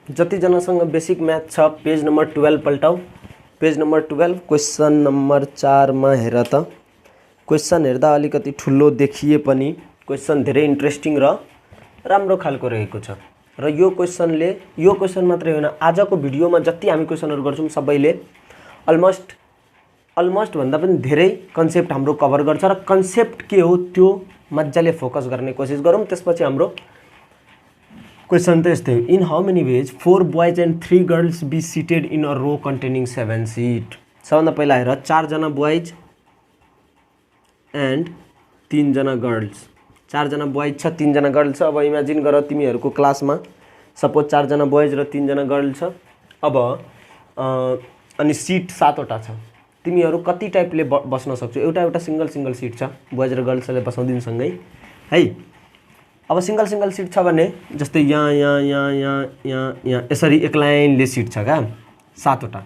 जतिजनासँग basic math छ page number 12 पल्टाऊ। Page number 12 question number 4 मा हेर त। क्वेसन हेर्दा अलिकति ठुलो देखिए पनि क्वेसन धेरै इन्ट्रेस्टिङ र राम्रो खालको रहेको छ र यो क्वेसन मात्रै होइन, आजको भिडियोमा जति हामी क्वेसनहरु गर्छौं सबैले अलमोस्ट भन्दा पनि धेरै कन्सेप्ट हाम्रो कभर गर्छ र कन्सेप्ट के हो त्यो मज्जाले फोकस गर्ने कोसिस गरौँ। त्यसपछि हाम्रो क्वेसन त यस्तै हो। In how many ways 4 boys and 3 girls be seated in a row containing 7 seat? सबभन्दा पहिला हेर 4 जना बोइज एन्ड 3 जना गर्ल्स। 4 जना बोइज छ 3 जना गर्ल्स छ। अब इमेजिन गर तिमीहरुको क्लासमा सपोज 4 जना बोइज र 3 जना गर्ल्स छ। अब अनि सीट 7 वटा छ। तिमीहरु कति टाइपले बस्न सक्छौ? एउटा सिंगल सीट छ, बोइज र गर्ल्सले बसाउँदिन सँगै है। अब सिंगल सीट छ भने जस्तै यहाँ यसरी एक लाइनले सीट छ का 7 वटा।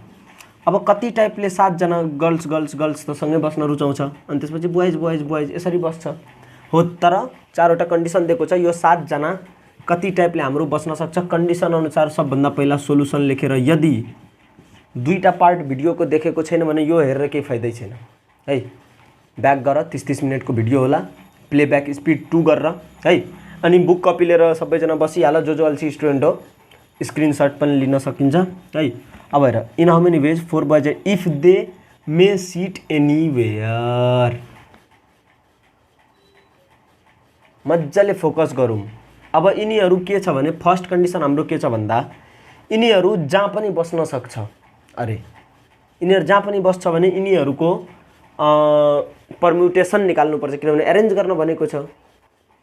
अब कति टाइपले 7 जना गर्ल्स त सँगै बस्न रुचाउँछ अनि त्यसपछि बोइज यसरी बस्छ हो। तर 4 वटा कन्डिसन दिएको छ। यो 7 जना कति टाइपले हाम्रो बस्न सक्छ कन्डिसन अनुसार सबभन्दा पहिला सोलुसन लेखेर, यदि दुईटा पार्ट भिडियोको देखेको छैन भने यो हेरेर केही फाइदै छैन है। ब्याक गर 30 मिनेटको भिडियो होला, प्लेब्याक स्पिड 2 गरेर है। अनि बुक कपी लिएर सबैजना बसिहाल, जो अल्छी स्टुडेन्ट हो स्क्रिनशट पनि लिन सकिन्छ है। अब here in how many ways 4 boys if they may sit anywhere. मज्जाले फोकस गरौँ। अब यिनीहरू के छ भने फर्स्ट कन्डिसन हाम्रो के छ भन्दा यिनीहरू जहाँ पनि बस्न सक्छ। अरे यिनीहरू जहाँ पनि बस्छ भने यिनीहरूको परम्युटेसन निकाल्नु पर्छ, किनभने एरेन्ज गर्न भनेको छ।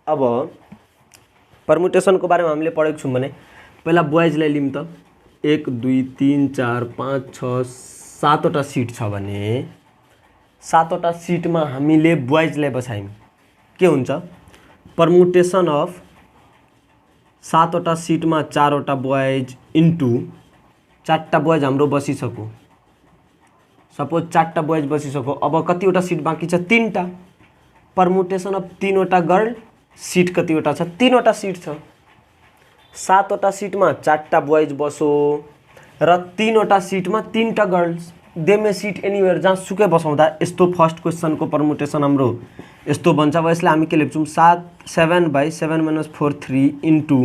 अब परम्युटेसनको बारेमा हामीले पढेको छौं भने पहिला बोइजलाई लिम त 1 2 3 4 5 6 7 वटा सीट छ भने 7 वटा सीटमा हामीले बोइजलाई बसायौं। के हुन्छ? परम्युटेसन अफ 7 वटा सीटमा 4 वटा बोइज इन्टु 4 टा बोइज हाम्रो बसिसक्यो। सपोज 4 टा बोइज बसिसक्यो। अब कतिवटा सीट बाँकी छ? 3 टा। परम्युटेसन अफ 3 वटा गर्ल सीट कतिवटा छ? 3 वटा सीट छ। 7 वटा सीटमा 4 टा बोइज बसो र 3 वटा सीटमा 3 टा girls. They may seat anywhere, जहाँ सुकै बसाउँदा यस्तो फर्स्ट क्वेशनको परम्युटेसन हाम्रो यस्तो बन्छ। अब यसलाई हामी के लेख्छौं? 7/7 - 4 3 इन्टु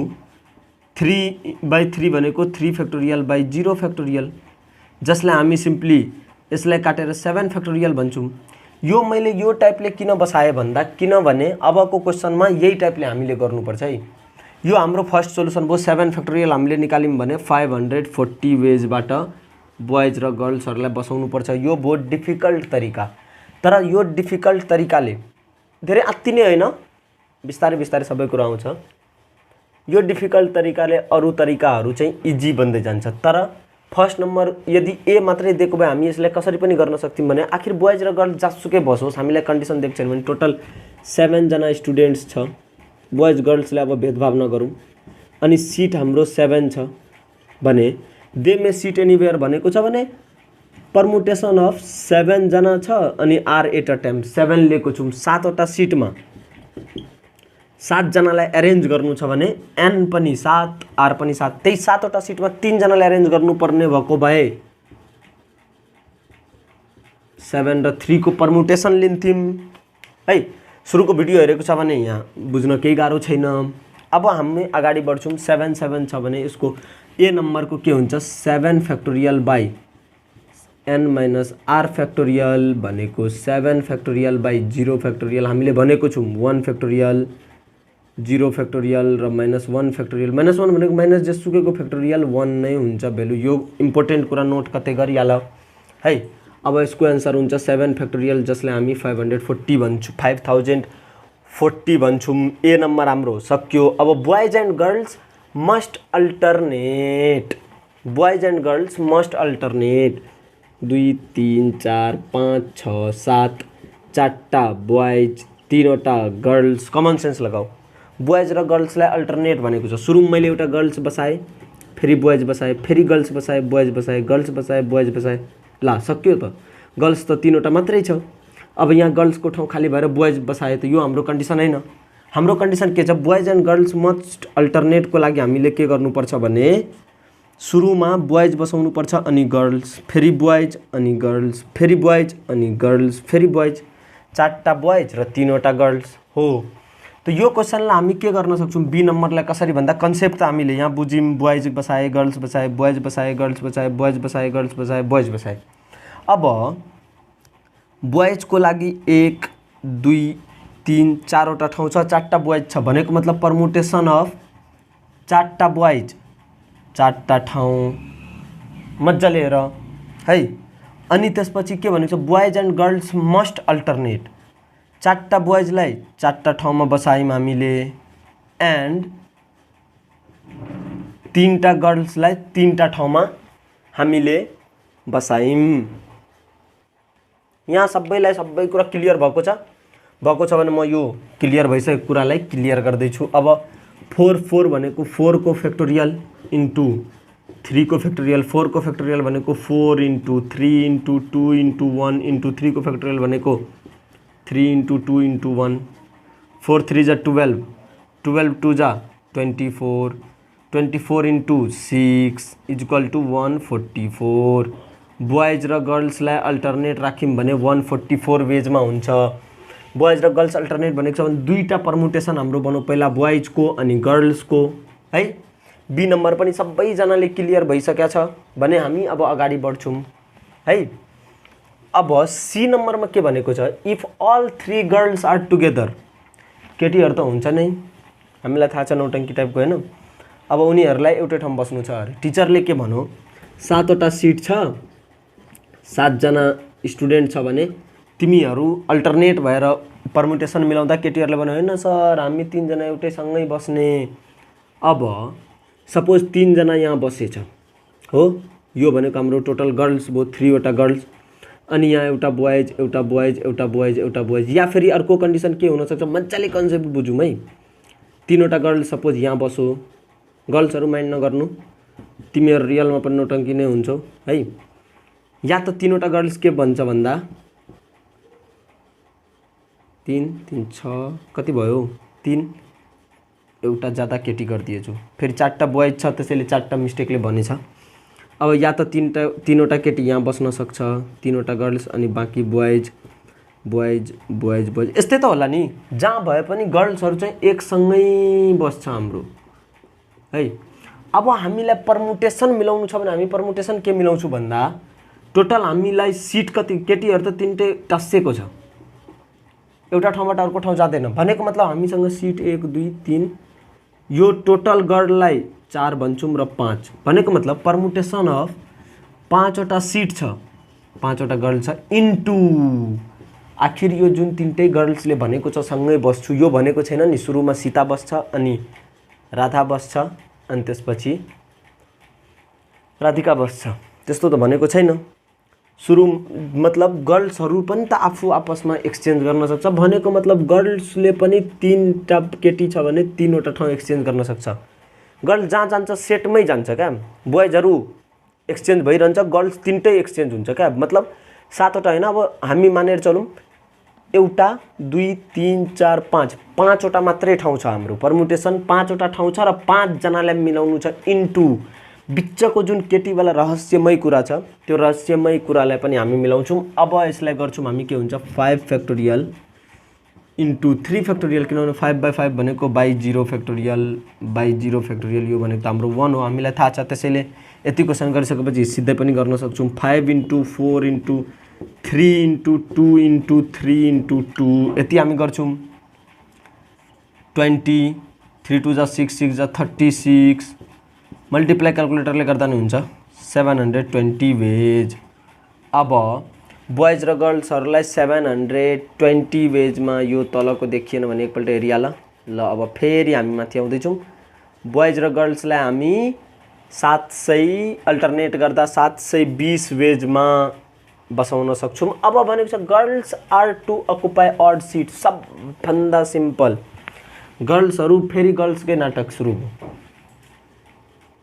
3/3 भनेको 3 फ्याक्टोरियल बाई 0 फ्याक्टोरियल, जसलाई हामी सिम्पली यसलाई काटेर 7 फ्याक्टोरियल भन्छौं। यो मैले यो टाइपले किन बसाए भन्दा किनभने अबको क्वेशनमा यही टाइपले हामीले गर्नुपर्छ है। यो हाम्रो फर्स्ट सोलुसन भयो। 7 फ्याक्टोरियल हामीले निकाल्यौं भने 540 वेजबाट बोइज र गर्ल्सहरुलाई बसाउनु पर्छ। यो भयो डिफिकल्ट तरिका। तर यो डिफिकल्ट तरिकाले धेरै अत्ति नै हैन, बिस्तारै सबै कुरा आउँछ। यो डिफिकल्ट तरिकाले अरु तरिकाहरु चाहिँ इजी बन्दै जान्छ। तर फर्स्ट नम्बर यदि ए मात्रै दिएको भए हामी यसलाई कसरी पनि गर्न सक्थ्यौं भने आखिर बोइज र गर्ल्स जसुकै बसोस्, हामीलाई कन्डिसन दिएको छैन भने टोटल 7 जना स्टुडेन्ट्स छ। बोइज गर्ल्सले अब भेदभाव नगरौँ। अनि सीट हाम्रो 7 छ भने दे मे सीट एनीवेयर भनेको छ भने परम्युटेसन अफ 7 जना छ अनि आर एट अ टाइम 7 लिएको छौं। 7 वटा सीटमा 7 जनालाई अरेन्ज गर्नु छ भने एन पनि 7 आर पनि 7। त्यही 7 वटा सीटमा 3 जनालाई अरेन्ज गर्नुपर्ने भएको भए 7 र 3 को परम्युटेसन लिन्थ्यौं है। सुरुको भिडियो हेरेको छ भने यहाँ बुझ्न केही गाह्रो छैन। अब हामी अगाडि बढ्छौं। 7 छ भने यसको ए नम्बरको के हुन्छ? 7 factorial by n minus r factorial भनेको 7 फ्याक्टोरियल बाई 0 फ्याक्टोरियल। हामीले भनेको छौं 1 फ्याक्टोरियल 0 फ्याक्टोरियल र -1 फ्याक्टोरियल। -1 भनेको माइनस जेसुकैको फ्याक्टोरियल 1 नै हुन्छ भ्यालु। यो इम्पोर्टेन्ट कुरा नोट कतै गरिहाल है। अब यसको आन्सर हुन्छ 7 फ्याक्टोरियल, जसलाई हामी 540 भन्छौं, 5040 भन्छौं। ए नम्बर हाम्रो सक्यो। अब boys and girls must alternate. Boys and girls must alternate. 2 3 4 5 6 7 4 टा बोइज 3 वटा गर्ल्स। कमन सेन्स लगाऊ। बोइज र गर्ल्सलाई अल्टरनेट भनेको छ। सुरुमा मैले एउटा गर्ल्स बसाए, फेरि बोइज बसाए, फेरि गर्ल्स बसाए, बोइज बसाए, गर्ल्स बसाए, बोइज बसाए। ला सक्यो त। गर्ल्स त 3 वटा मात्रै छ। अब यहाँ गर्ल्सको ठाउँ खाली भएर बोइज बसाए त यो हाम्रो कन्डिसन हैन। हाम्रो कन्डिसन के छ? बोइज एन्ड गर्ल्स मस्ट अल्टरनेटको लागि हामीले के गर्नुपर्छ भने सुरुमा बोइज बसाउनुपर्छ अनि गर्ल्स, फेरि बोइज अनि गर्ल्स, फेरि बोइज अनि गर्ल्स, फेरि बोइज, 4टा बोइज र 3वटा गर्ल्स हो। त यो क्वेसनलाई हामी के गर्न सक्छौँ, बी नम्बरलाई कसरी भन्दा कन्सेप्ट त हामीले यहाँ बुझ्यौँ, बोइज बसाए गर्ल्स बसाए, बोइज बसाए गर्ल्स बसाए, बोइज बसाए गर्ल्स बसाए, बोइज बसाए। अब बोइजको लागि 1 2 3 4वटा ठाउँ छ, 4टा बोइज छ भनेको मतलब परमुटेसन अफ 4टा बोइज, 4टा ठाउँ मजाले हेर है। अनि त्यसपछि के भनेको छ, boys and girls must alternate, 4टा बोइजलाई 4टा ठाउँमा बसायौँ हामीले एन्ड 3टा गर्ल्सलाई 3टा ठाउँमा हामीले बसायौँ। यहाँ सबैलाई सबै कुरा क्लियर भएको छ भने म यो क्लियर भइसकेको कुरालाई क्लियर गर्दैछु। अब 4 4 भनेको 4 को फ्याक्टोरियल इन्टु 3 को फ्याक्टोरियल, 4 को फ्याक्टोरियल भनेको 4 इन्टु 3 इन्टु 2 इन्टु 1 इन्टु 3 को फ्याक्टोरियल भनेको 3 इन्टु 2 इन्टु 1, 4 3 जा 12, 12 2 जा 24, 24 इन्टु 6 इक्वल टु 144। बोइज र गर्ल्सलाई अल्टरनेट राख्यौँ भने 144 वेजमा हुन्छ। बोइज र गर्ल्स अल्टरनेट भनेको छ भने 2टा परमुटेसन हाम्रो बनाउँ, पहिला बोइजको अनि गर्ल्सको है। बी नम्बर पनि सबैजनाले क्लियर भइसकेको छ भने हामी अब अगाडि बढ्छौँ है। अब सी नम्बरमा के भनेको छ, if all 3 girls are together, केटीहरू त हुन्छ नै, हामीलाई थाहा छ नौटङ्की टाइपको होइन। अब उनीहरूलाई एउटै ठाउँ बस्नु छ अरे, टिचरले के भन्यो 7वटा सिट छ, 7 जना स्टुडेन्ट छ भने तिमीहरू अल्टरनेट भएर परमुटेसन मिलाउँदा केटीहरूले भन्यो होइन सर हामी 3 जना एउटै सँगै बस्ने। अब सपोज 3 जना यहाँ बसेछ हो, यो भनेको हाम्रो टोटल गर्ल्स भयो, 3वटा गर्ल्स, अनि यहाँ एउटा बोइज एउटा बोइज एउटा बोइज एउटा बोइज, या फेरि अर्को कन्डिसन के हुनसक्छ मजाले कन्सेप्ट बुझौँ है। 3वटा गर्ल्स सपोज यहाँ बसो, गर्ल्सहरू माइन्ड नगर्नु, तिमीहरू रियलमा पनि नौटङ्की नै हुन्छौ है। या त 3वटा गर्ल्स के भन्छ भन्दा 3 3 6 कति भयो 3, एउटा ज्यादा केटी गरिदिएछु, फेरि 4टा बोइज छ त्यसैले 4टा मिस्टेकले भनेछ। अब या त 3वटा केटी यहाँ बस्न सक्छ, 3वटा गर्ल्स अनि बाँकी बोइज बोइज बोइज बोइज, यस्तै त होला नि। जहाँ भए पनि गर्ल्सहरू चाहिँ एकसँगै बस्छ हाम्रो है। अब हामीलाई परमुटेसन मिलाउनु छ भने हामी परमुटेसन के मिलाउँछु भन्दा टोटल हामीलाई सिट कति, केटीहरू त 3टै टस्सेको छ, एउटा ठाउँबाट अर्को ठाउँ जाँदैन भनेको मतलब हामीसँग सिट 1 2 3, यो टोटल गर्ललाई 4 भन्छौँ र 5 भनेको मतलब परमुटेसन अफ 5वटा सिट छ, 5वटा गर्ल छ इन्टु आखिर यो जुन 3टै गर्ल्सले भनेको छ सँगै बस्छु, यो भनेको छैन नि सुरुमा सीता बस्छ अनि राधा बस्छ अनि त्यसपछि राधिका बस्छ, त्यस्तो त भनेको छैन। सुरु मतलब गर्ल्सहरू पनि त आफू आपसमा एक्सचेन्ज गर्न सक्छ भनेको मतलब गर्ल्सले पनि 3टा केटी छ भने 3वटा ठाउँ एक्सचेन्ज गर्न सक्छ। गर्ल्स जहाँ जान्छ सेटमै जान्छ क्या, बोइजहरू एक्सचेन्ज भइरहन्छ, गर्ल्स 3टै एक्सचेन्ज हुन्छ क्या, मतलब 7वटा होइन। अब हामी मानेर चलौँ एउटा 2 3 4 5, 5वटा मात्रै ठाउँ छ हाम्रो, परमुटेसन 5वटा ठाउँ छ र 5 जनालाई मिलाउनु छ इन्टु बिचको जुन केटीवाला रहस्यमय कुरा छ त्यो रहस्यमय कुरालाई पनि हामी मिलाउँछौँ। अब यसलाई गर्छौँ हामी के हुन्छ 5 फ्याक्टोरियल इन्टु 3 फ्याक्टोरियल, किनभने 5/5 भनेको बाई 0 फ्याक्टोरियल बाई 0 फ्याक्टोरियल, यो भनेको त हाम्रो 1 हो, हामीलाई थाहा छ। त्यसैले यति क्वेसन गरिसकेपछि सिधै पनि गर्न सक्छौँ 5 into 4 into 3 into 2 into 3 into 2, यति हामी गर्छौँ 20, 3 2 जा 6 6 जा 36, मल्टिप्लाई क्यालकुलेटरले गर्दा नि हुन्छ 720 वेज। अब बोइज र गर्ल्सहरूलाई 720 वेजमा यो तलको देखिएन भने एकपल्ट हेरिहाल ल। अब फेरि हामी माथि आउँदैछौँ, बोइज र गर्ल्सलाई हामी 700 अल्टरनेट गर्दा 720 वेजमा बसाउन सक्छौँ। अब भनेको छ girls are to occupy odd seat, सबभन्दा सिम्पल गर्ल्सहरू, फेरि गर्ल्सकै नाटक सुरु भयो,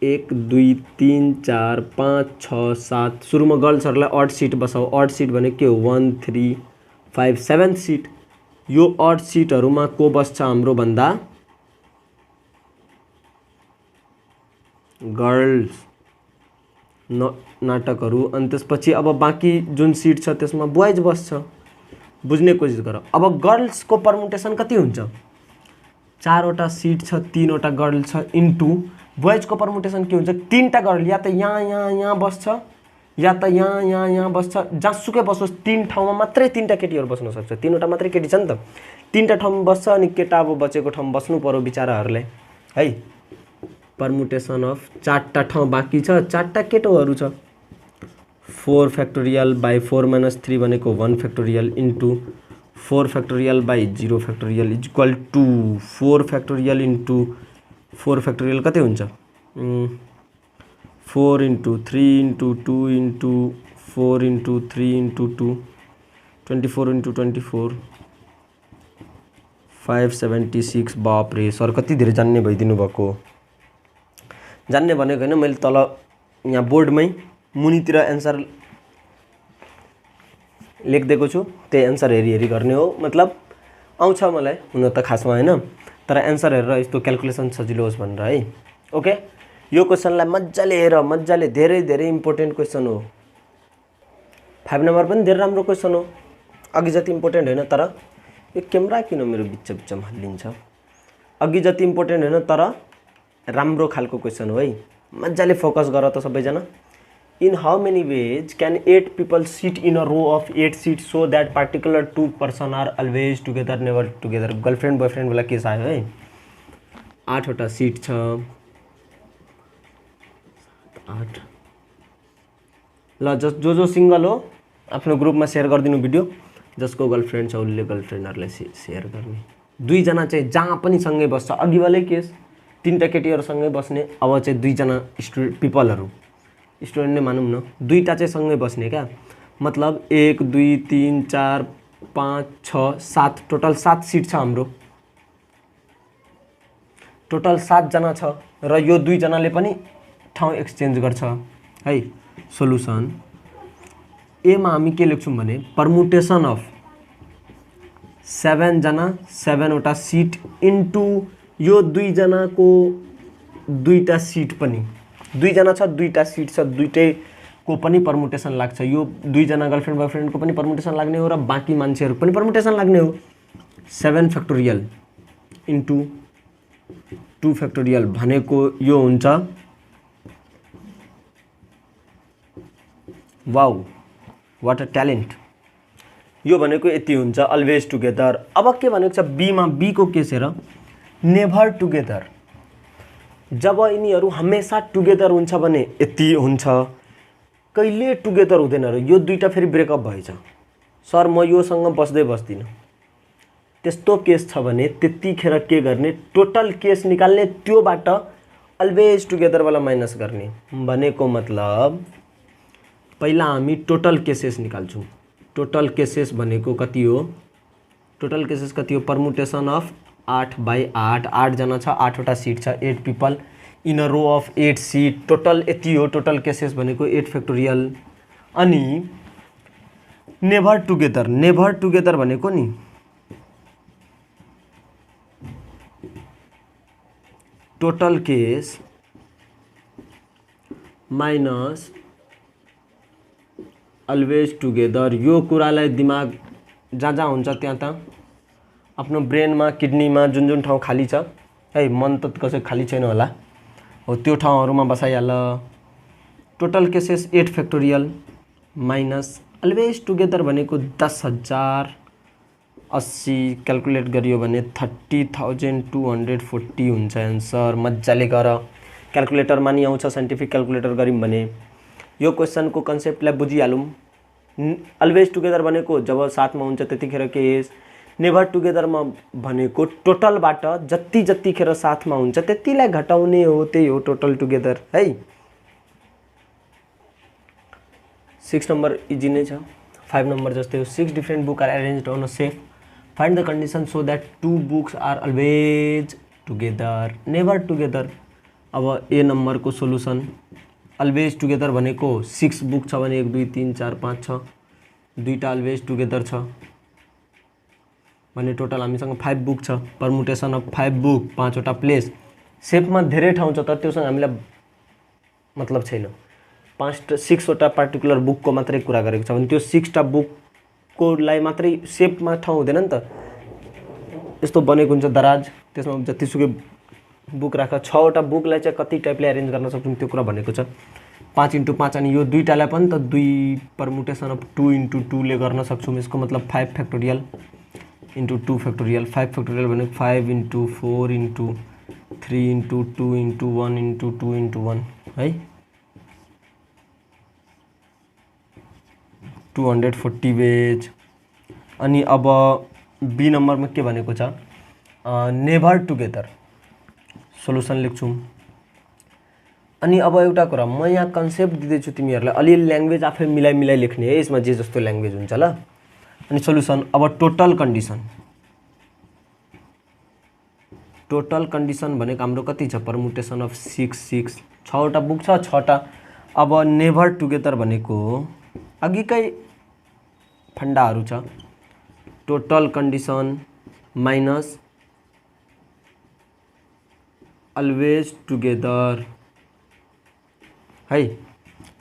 1 2 3 4 5 6 7, सुरुमा गर्ल्सहरूलाई अड सिट बसाऊ। अड सिट भनेको के हो 1 3 5 7 सिट, यो अड सिटहरूमा को बस्छ हाम्रो भन्दा गर्ल्स नाटकहरू। अनि त्यसपछि अब बाँकी जुन सिट छ त्यसमा बोइज बस्छ। बुझ्ने कोसिस गर। अब गर्ल्सको पर्मुटेसन कति हुन्छ? 4 वटा सिट छ, 3 वटा गर्ल छ इन्टु बोइजको पर्मुटेसन के हुन्छ? 3टा गर्ल या त यहाँ बस्छ या त यहाँ बस्छ। जहाँसुकै बसोस् 3 ठाउँमा मात्रै 3टा केटीहरू बस्न सक्छ। 3 वटा मात्रै केटी छ नि त। 3टा ठाउँमा बस्छ अनि केटा अब बचेको ठाउँ बस्नु पर्यो बिचाराहरूले है। पर्मुटेसन अफ 4टा ठाउँ बाँकी छ, 4टा केटोहरू छ। 4 फ्याक्टोरियल बाई 4 माइनस 3 भनेको 1 factorial into 4 factorial by 0 factorial is equal to 4 factorial into 4 factorial कति हुन्छ? 4 into 3 into 2 into 4 into 3 into 2 24 into 24 576। बाप रे सर कति धेरै जान्ने भइदिनु भएको। जान्ने भनेको होइन, मैले तल यहाँ बोर्डमै मुनितिर एन्सर लेखिदिएको छु। त्यही एन्सर हेरी गर्ने हो। मतलब आउँछ मलाई हुन त खासमा होइन, तर एन्सर हेरेर यस्तो क्याल्कुलेसन सजिलो होस् भनेर है। ओके, यो क्वेसनलाई मजाले हेर, मजाले। धेरै इम्पोर्टेन्ट क्वेसन हो। 5 नम्बर पनि धेरै राम्रो क्वेसन हो। अघि जति इम्पोर्टेन्ट होइन, तर यो क्यामेरा किन मेरो बिचमा हल्लिन्छ? अघि जति इम्पोर्टेन्ट होइन तर राम्रो खालको क्वेसन हो है। मजाले फोकस गर त सबैजना। In how many ways can 8 people sit in a row of 8 seats so that particular 2 person are always together never together? Girlfriend boyfriend वाला केस आयो है। 8 वटा सिट छ, 8। ल जो सिंगल हो आफ्नो ग्रुपमा सेयर गरिदिनु भिडियो। जसको गर्लफ्रेन्ड छ उसले गर्लफ्रेन्डहरूलाई सेयर गर्ने। 2 जना चाहिँ जहाँ पनि सँगै बस्छ। अघि वालै केस 3टा केटीहरू सँगै बस्ने। अब चाहिँ 2 जना पिपलहरू स्टुडेन्ट नै मानौँ न, 2टा चाहिँ सँगै बस्ने क्या। मतलब 1 2 3 4 5 6 7 टोटल 7 सिट छ हाम्रो। टोटल 7 जना छ र यो 2 जनाले पनि ठाउँ एक्सचेन्ज गर्छ है। सोलुसन एमा हामी के लेख्छौँ भने पर्मुटेसन अफ 7 जना 7 वटा सिट इन्टु यो 2 जनाको 2टा सिट पनि। 2 जना छ, 2टा सिट छ, 2टैको पनि पर्मुटेसन लाग्छ। यो 2 जना गर्लफ्रेन्ड बोयफ्रेन्डको पनि पर्मुटेसन लाग्ने हो र बाँकी मान्छेहरूको पनि पर्मुटेसन लाग्ने हो। 7 फ्याक्टोरियल इन्टु 2 फ्याक्टोरियल भनेको यो हुन्छ। Wow what a talent. यो भनेको यति हुन्छ अलवेज टुगेदर। अब के भनेको छ बीमा? बीको केस हेर, नेभर टुगेदर। जब यिनीहरू हमेसा टुगेदर हुन्छ भने यति हुन्छ, कहिले टुगेदर हुँदैन र यो 2टा फेरि ब्रेकअप भएछ। सर म योसँग बस्दै बस्दिनँ। त्यस्तो केस छ भने त्यतिखेर के गर्ने? टोटल केस निकाल्ने, त्योबाट अलवेज टुगेदरवाला माइनस गर्ने। भनेको मतलब पहिला हामी टोटल केसेस निकाल्छौँ। टोटल केसेस भनेको कति हो? टोटल केसेस कति हो? पर्मुटेसन अफ 8/8। 8 जना छ, 8 वटा सिट छ, 8 people in a row of 8 seat. Total यति हो। टोटल केसेस भनेको 8 फ्याक्टोरियल। अनि नेभर टुगेदर। नेभर टुगेदर भनेको नि total case minus always together. यो कुरालाई दिमाग जहाँ हुन्छ त्यहाँ आफ्नो ब्रेनमा किडनीमा जुन ठाउँ खाली छ है, मन त कसै खाली छैन होला हो, त्यो ठाउँहरूमा बसाइहाल। Total cases 8 factorial minus always together भनेको 10,080 क्याल्कुलेट गरियो भने 30,240 हुन्छ एन्सर। मजाले गर। क्याल्कुलेटरमा नि आउँछ, साइन्टिफिक क्याल्कुलेटर गऱ्यौँ भने। यो क्वेसनको कन्सेप्टलाई बुझिहालौँ। अलवेज टुगेदर भनेको जब साथमा हुन्छ त्यतिखेर केस। नेभर टुगेदरमा भनेको टोटलबाट जतिखेर साथमा हुन्छ त्यतिलाई घटाउने हो, त्यही हो टोटल टुगेदर है। 6 नम्बर इजी नै छ, 5 नम्बर जस्तै हो। 6 different book are arranged on a shelf. Find the condition so that 2 books are always together never together. अब ए नम्बरको सोलुसन अलवेज टुगेदर भनेको 6 बुक छ भने 1 2 3 4 5 6, 2टा अलवेज टुगेदर छ भने टोटल हामीसँग 5 बुक छ। पर्मुटेसन अफ 5 बुक, 5 वटा प्लेस। सेफमा धेरै ठाउँ छ तर त्योसँग हामीलाई मतलब छैन। 6वटा पार्टिकुलर बुकको मात्रै कुरा गरेको छ भने त्यो 6टा बुककोलाई मात्रै सेपमा ठाउँ हुँदैन नि त। यस्तो बनेको हुन्छ दराज, त्यसमा जतिसुकै बुक राख, 6वटा बुकलाई चाहिँ कति टाइपले एरेन्ज गर्न सक्छौँ त्यो कुरा भनेको छ। 5x5 अनि यो दुईटालाई पनि त 2 परमुटेसन अफ 2x2 ले गर्न सक्छौँ। यसको मतलब 5 फ्याक्टोरियल इन्टु 2 फ्याक्टोरियल। 5 फ्याक्टोरियल भनेको 5 into 4 into 3 into 2 into 1 into 2 into 1 है 240 वेज। अनि अब बी नम्बरमा के भनेको छ, नेभर टुगेदर सोलुसन लेख्छौँ। अनि अब एउटा कुरा म यहाँ कन्सेप्ट दिँदैछु तिमीहरूलाई, अलिअलि ल्याङ्ग्वेज आफै मिलाइ मिलाइ लेख्ने है, यसमा जे जस्तो ल्याङ्ग्वेज हुन्छ ल। अनि सोलुसन अब टोटल कन्डिसन भनेको हाम्रो कति छ, परमुटेसन अफ 6 6वटा बुक छ 6टा। अब नेभर टुगेदर भनेको अघिकै फन्डाहरू छ, total condition minus always together है।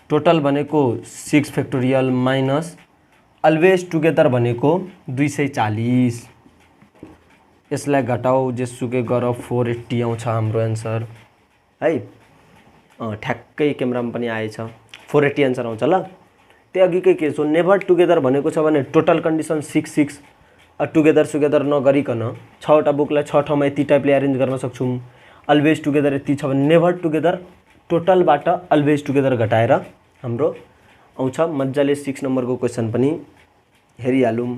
टोटल भनेको 6 फ्याक्टोरियल माइनस अलवेज टुगेदर भनेको 240। यसलाई घटाऊ जेसुकै गर 480 आउँछ हाम्रो एन्सर है। ठ्याक्कै क्यामेरामा पनि आएछ 480 एन्सर आउँछ ल। त्यो अघिकै के सो नेभर टुगेदर भनेको छ भने टोटल कन्डिसन 6 टुगेदर नगरिकन 6वटा बुकलाई 6 ठाउँमा यति टाइपले एरेन्ज गर्न सक्छौँ। अलवेज टुगेदर यति छ भने नेभर टुगेदर टोटलबाट अलवेज टुगेदर घटाएर हाम्रो आउँछ। मजाले 6 नम्बरको क्वेसन पनि हेरिहालौँ।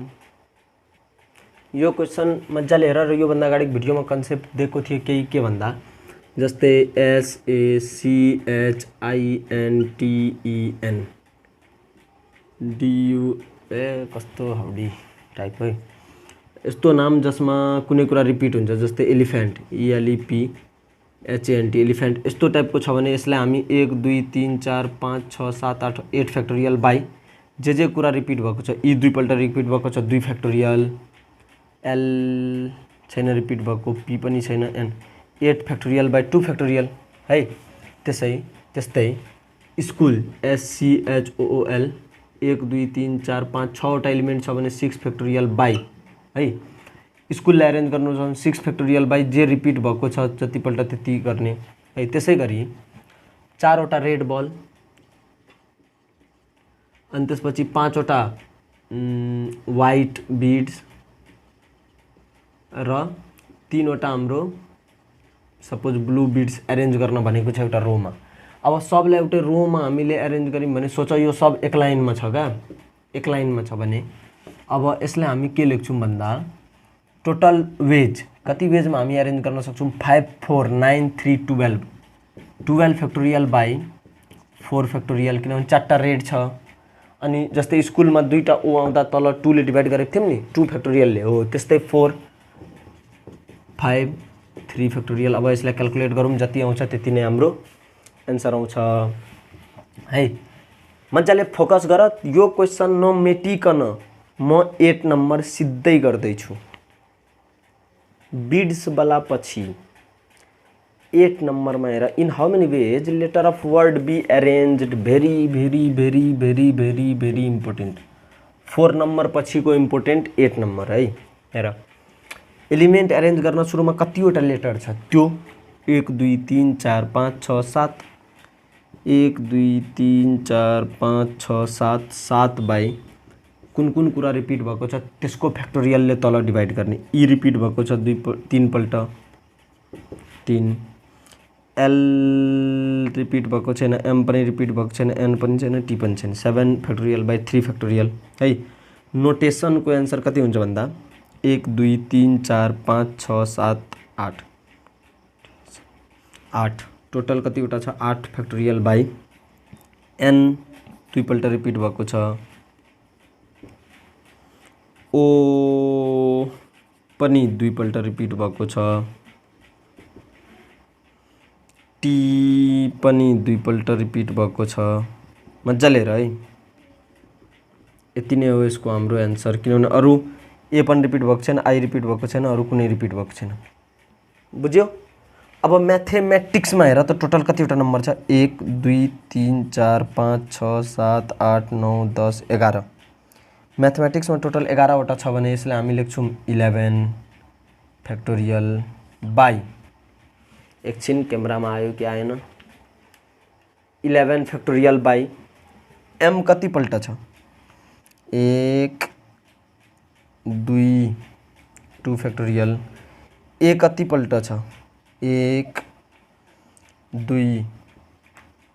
यो क्वेसन मजाले हेर र योभन्दा अगाडि भिडियोमा कन्सेप्ट दिएको थिएँ केही के भन्दा जस्तै SACHINTEN DU कस्तो हाउडी टाइप है, यस्तो नाम जसमा कुनै कुरा रिपिट हुन्छ जस्तै एलिफेन्ट ELEPHANT एलिफेन्ट यस्तो टाइपको छ भने यसलाई हामी 1 2 3 4 5 6 7 8 8 फ्याक्टोरियल बाई जे कुरा रिपिट भएको छ, ई दुईपल्ट रिपिट भएको छ 2 फ्याक्टोरियल, एल छैन रिपिट भएको, पी पनि छैन, एन 8 फ्याक्टोरियल बाई 2 फ्याक्टोरियल है। त्यस्तै स्कुल SCHOOL 1 2 3 4 5 6वटा एलिमेन्ट छ भने 6 फ्याक्टोरियल बाई है। स्कुललाई एरेन्ज गर्नु छ भने 6 फ्याक्टोरियल बाई जे रिपिट भएको छ जतिपल्ट त्यति गर्ने है। त्यसै गरी 4वटा रेड बल अनि त्यसपछि 5वटा वाइट बिड्स र 3वटा हाम्रो सपोज ब्लू बिड्स एरेन्ज गर्न भनेको छ एउटा रोमा। अब सबलाई एउटै रोमा हामीले एरेन्ज गर्यौँ भने सोच यो सब एक लाइनमा छ क्या, एक लाइनमा छ भने अब यसलाई हामी के लेख्छौँ भन्दा टोटल वेज कति वेजमा हामी एरेन्ज गर्न सक्छौँ 5 4 9 3 12 फ्याक्टोरियल बाई 4 फ्याक्टोरियल, किनभने 4टा रेड छ। अनि जस्तै स्कुलमा 2टा ओ आउँदा तल 2 ले डिभाइड गरेको थियौँ नि 2 फ्याक्टोरियलले हो, त्यस्तै 4 5 3 फ्याक्टोरियल। अब यसलाई क्याल्कुलेट गरौँ जति आउँछ त्यति नै हाम्रो एन्सर आउँछ है। मजाले फोकस गर, यो क्वेसन नमेटिकन म 8 नम्बर सिधै गर्दैछु। बिड्स वाला पछि 8 नम्बरमा हेर, in how many ways letter of word be arranged, very very very very very very important. 4 नम्बर पछिको इम्पोर्टेन्ट 8 नम्बर है। हेर एलिमेन्ट एरेन्ज गर्न सुरुमा कतिवटा लेटर छ त्यो 1 2 3 4 5 6 7 1 2 3 4 5 6 7 7 बाई कुन कुरा रिपिट भएको छ त्यसको फ्याक्टोरियलले तल डिभाइड गर्ने। ई रिपिट भएको छ 3 पल्ट 3, एल रिपिट भएको छैन, एम पनि रिपिट भएको छैन, एन पनि छैन, टी पनि छैन, 7 फ्याक्टोरियल बाई 3 फ्याक्टोरियल है। नोटेसनको एन्सर कति हुन्छ भन्दा 1 2 3 4 5 6 7 8 टोटल कतिवटा छ 8 फ्याक्टोरियल बाई एन दुईपल्ट रिपिट भएको छ, ओ पनि दुईपल्ट रिपिट भएको छ, टी पनि दुईपल्ट रिपिट भएको छ। मजाले हेर है, यति नै हो यसको हाम्रो एन्सर, किनभने अरू ए पनि रिपिट भएको छैन, आई रिपिट भएको छैन, अरू कुनै रिपिट भएको छैन। बुझ्यो? अब म्याथमेटिक्समा हेर त टोटल कतिवटा नम्बर छ 1 2 3 4 5 6 7 8 9 10 11 म्याथमेटिक्समा टोटल 11 वटा छ भने यसलाई हामी लेख्छौं 11 फ्याक्टोरियल बाई एकछिन क्यामेरामा आयो कि आएन 11 फ्याक्टोरियल बाई m कति पल्ट छ 1 2 2 फ्याक्टोरियल a कति पल्ट छ 1 2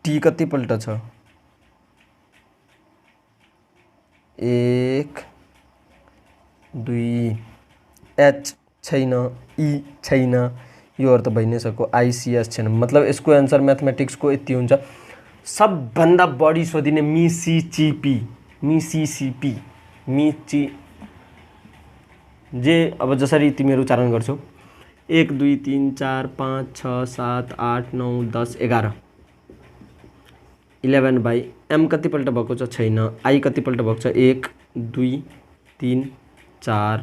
t कति पल्ट छ 1 2 h छैन e छैन योहरु त भइ नै सक्यो ICS छैन मतलब यसको आन्सर म्याथमेटिक्सको यति हुन्छ सबभन्दा बढी सोधिने मिसिचिपी जे अब जसरी तिमीहरु उच्चारण गर्छौ 1 2 3 4 5 6 7 8 9 10 11 11 बाई m कति पल्ट भएको छ छैन i कति पल्ट भएको छ 1 2 3 4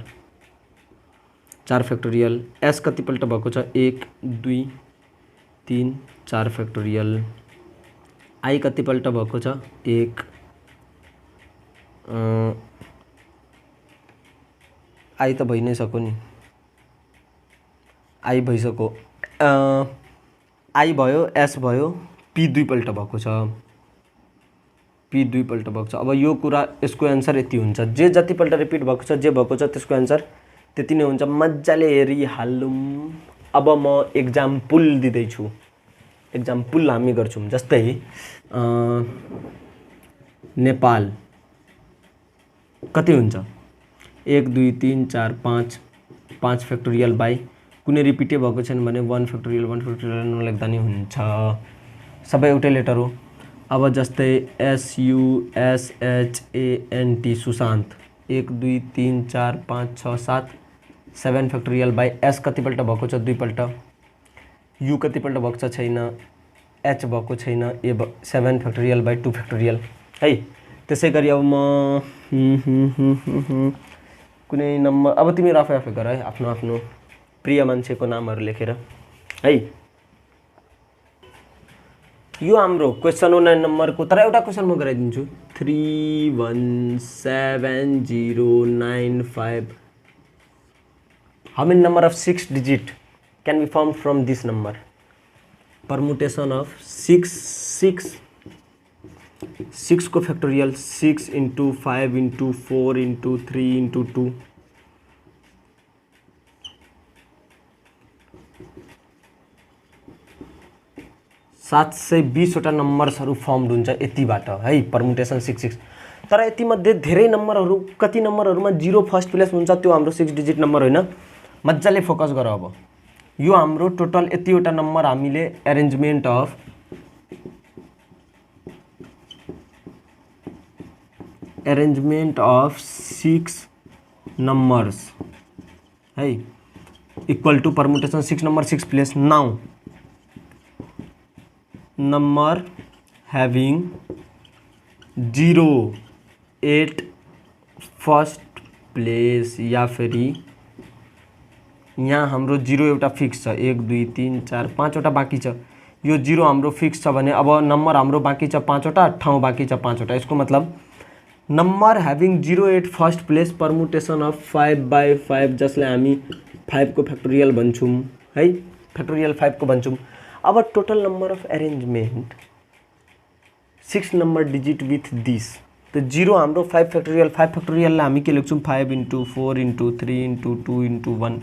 4 फ्याक्टोरियल s कति पल्ट भएको छ 1 2 3 4 फ्याक्टोरियल i कति पल्ट भएको छ 1 i त भइ नै सक्यो नि i भइसक्यो i भयो s भयो p दुई पल्ट भएको छ अब यो कुरा यसको आन्सर यति हुन्छ जे जति पल्ट रिपिट भएको छ जे भएको छ त्यसको आन्सर त्यति नै हुन्छ मज्जाले हेरिहालौं अब म एक्जाम्पल दिदै छु एक्जाम्पल हामी गर्छौं जस्तै नेपाल कति हुन्छ 1 2 3 4 5 5 फ्याक्टोरियल बाई कुनै रिपिटे भएको छैन भने 1 फ्याक्टोरियल नलेख्दा नि हुन्छ सबै एउटै लेटर हो अब जस्तै SUSHANT Sushant 1 2 3 4 5 6 7 7 factorial by S कति पल्ट भएको छ दुई पल्ट U कति पल्ट भएको छ छैन H भएको छैन A 7 फ्याक्टोरियल बाई 2 फ्याक्टोरियल है त्यसैगरी अब म कुनै नम्बर अब तिमी आफै गर है आफ्नो आफ्नो प्रिय मान्छेको नामहरु लेखेर है यो हाम्रो क्वेशन 9 नम्बरको तर एउटा क्वेशन म गराइदिन्छु 31709 How many number of 6 digit can be formed from this number? Permutation of 6 को factorial 6 into 5 into 4 into 3 into 2 720 वटा नम्बर्सहरु फर्मड हुन्छ यतिबाट है परमुटेसन 66 तर यति मध्ये धेरै नम्बरहरु कति नम्बरहरुमा 0 फर्स्ट प्लेस हुन्छ त्यो हाम्रो 6 डिजिट नम्बर हैन मज्जाले फोकस गर अब यो हाम्रो टोटल यतिवटा नम्बर हामीले अरेन्जमेन्ट अफ 6 numbers है equal to permutation 6 number 6 place now number having 0 at first place या फेरि यहाँ हाम्रो 0 एउटा फिक्स छ 1 2 3 4 5 वटा बाँकी छ यो 0 हाम्रो फिक्स छ भने अब नम्बर हाम्रो बाँकी छ 5 वटा ठाउँ बाँकी छ 5 वटा यसको मतलब number having 0 at first place permutation of 5/5 जसलाई हामी 5 को फ्याक्टोरियल भन्छौं है फ्याक्टोरियल 5 को भन्छौं अब total number of arrangement 6 number digit with this तो 0 हाम्रो 5 फ्याक्टोरियल लाई हामी के लेख्छौं 5 into 4 into 3 into 2 into 1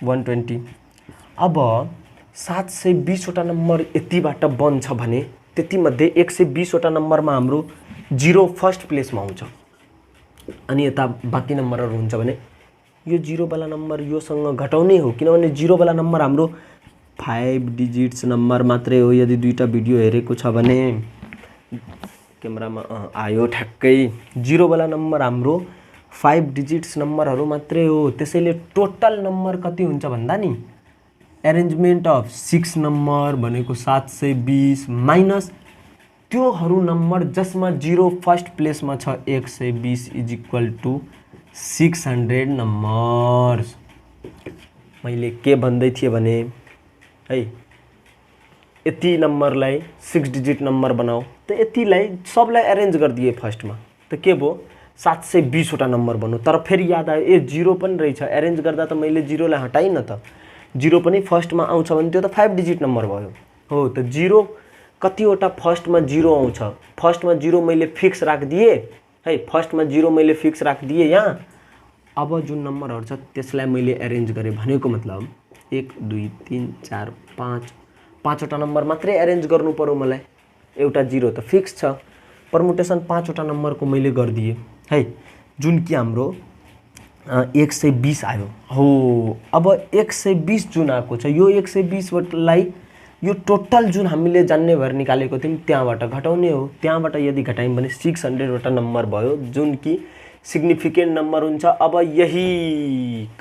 120 अब 720 वटा नम्बर यतिबाट बन्छ भने त्यति मध्ये 120 वटा नम्बरमा हाम्रो 0 फर्स्ट प्लेसमा आउँछ अनि यता बाँकी नम्बरहरु हुन्छ भने यो 0 वाला नम्बर योसँग घटाउने हो किनभने 0 वाला नम्बर हाम्रो 5 डिजिट्स नम्बर मात्रै हो यदि दुईटा भिडियो हेरेको छ भने क्यामेरामा आयो ठ्याक्कै 0 वाला नम्बर हाम्रो 5 डिजिट्स नम्बरहरु मात्रै हो त्यसैले टोटल नम्बर कति हुन्छ भन्दा नि अरेन्जमेन्ट अफ 6 नम्बर भनेको 720 माइनस त्योहरु नम्बर जसमा 0 फर्स्ट प्लेसमा छ 120 इज इक्वल टु 600 नम्बर्स मैले के भन्दै थिएँ भने है यति नम्बरलाई 6 डिजिट नम्बर बनाऊ त यतिलाई सबलाई एरेन्ज गरिदिए फर्स्टमा त के भयो 720 वटा नम्बर बन्यो तर फेरि याद आयो ए 0 पनि रहेछ एरेन्ज गर्दा त मैले 0 लाई हटाइन त 0 पनि फर्स्टमा आउँछ भने त्यो त 5 डिजिट नम्बर भयो हो त 0 कतिवटा फर्स्टमा 0 आउँछ फर्स्टमा 0 मैले फिक्स राखिदिए है फर्स्टमा 0 मैले फिक्स राखिदिए यहाँ अब जुन नम्बरहरु छ त्यसलाई मैले एरेन्ज गरे भनेको मतलब 1 2 3 4 5 पाँचवटा नम्बर मात्रै एरेन्ज गर्नु पर्यो मलाई एउटा 0 त फिक्स छ परमुटेसन 5 वटा नम्बरको मैले गर्दिए है जुन कि हाम्रो 120 आयो हो अब 120 जुन आएको छ यो 120 वटालाई यो टोटल जुन हामीले जान्ने भएर निकालेको थियौं त्यहाँबाट घटाउने हो त्यहाँबाट यदि घटायौं भने 600 वटा नम्बर भयो जुन कि सिग्निफिकेन्ट नम्बर हुन्छ अब यही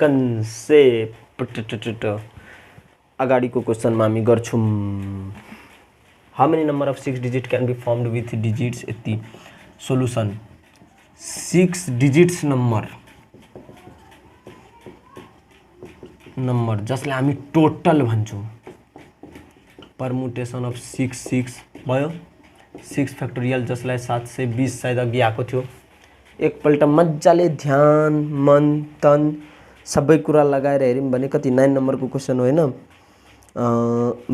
कन्सेप्ट अगाडिको क्वेशनमा हामी गर्छौं how many number of 6 digit can be formed with digits यति सोलुसन 6 डिजिट्स नम्बर जसलाई हामी टोटल भन्छौं परमुटेसन अफ 6 भयो 6 फ्याक्टोरियल जसलाई 720 सायद अघि आएको थियो एकपल्ट मज्जाले ध्यान मन तन सबै कुरा लगाएर हेर्यौं भने कति 9 नम्बरको क्वेशन हो हैन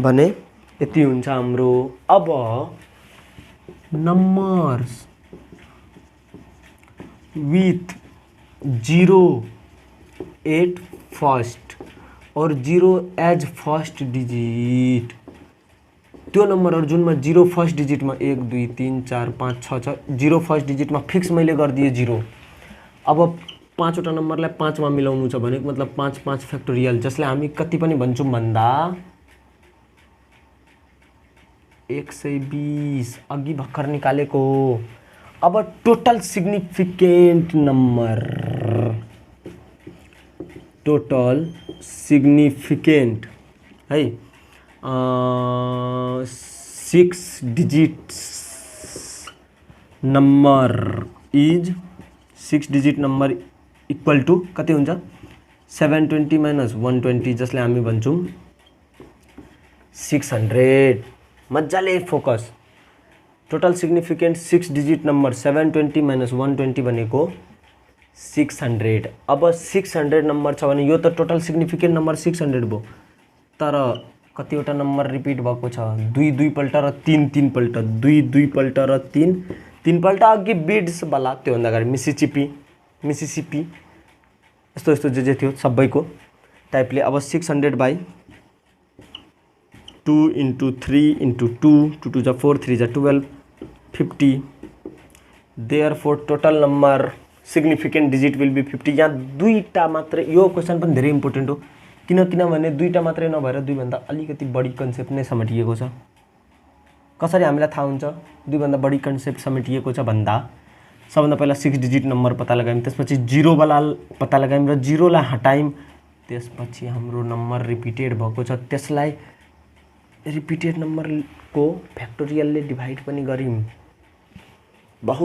भने यति हुन्छ हाम्रो अब नम्बर्स विथ 0 एट फर्स्ट और 0 एज फर्स्ट डिजिट त्यो नम्बरहरु जुनमा 0 फर्स्ट डिजिटमा 1 2 3 4 5 6 छ 0 फर्स्ट डिजिटमा फिक्स मैले गर्दिए 0 अब 5 वटा नम्बरलाई 5 मा मिलाउनु छ भनेको मतलब 5 5 फ्याक्टोरियल जसलाई हामी कति पनि भन्छौं भन्दा 120 अघि भर्खर निकालेको अब total significant number total significant है 6 digits number is 6 digit number equal to कति हुन्छ 720 माइनस 120 जसले हामी भन्छौं 600 मज्जाले focus total significant 6 digit number 720 minus 120 भनेको 600 अब 600 नम्बर छ भने यो त टोटल सिग्निफिकेन्ट नम्बर 600 भयो तर कतिवटा नम्बर रिपिट भएको छ 2 2 पल्ट र 3 3 पल्ट 2 2 पल्ट र 3 3 पल्ट अघि बिड्स वाला त्यो भन्दा अगाडि मिसिसिपी यस्तो जे थियो सबैको टाइपले अब 600 बाइ 2 into 3 into 2 2 2 जा 4 3 जा 12 50 therefore total number significant digit will be 50 यहाँ दुईटा मात्र यो क्वेशन पनि धेरै इम्पोर्टेन्ट हो किनभने दुईटा मात्रै नभएर दुई भन्दा अलिकति बढी कन्सेप्ट नै समेटिएको छ कसरी हामीलाई थाहा हुन्छ दुई भन्दा बढी कन्सेप्ट समेटिएको छ भन्दा सबभन्दा पहिला 6 डिजिट नम्बर पत्ता लगायौं त्यसपछि 0 वाला पत्ता लगायौं र 0 लाई हटायौं त्यसपछि हाम्रो नम्बर रिपिटेड भएको छ त्यसलाई रिपिटेड नम्बर को फ्याक्टोरियलले डिभाइड पनि गरिम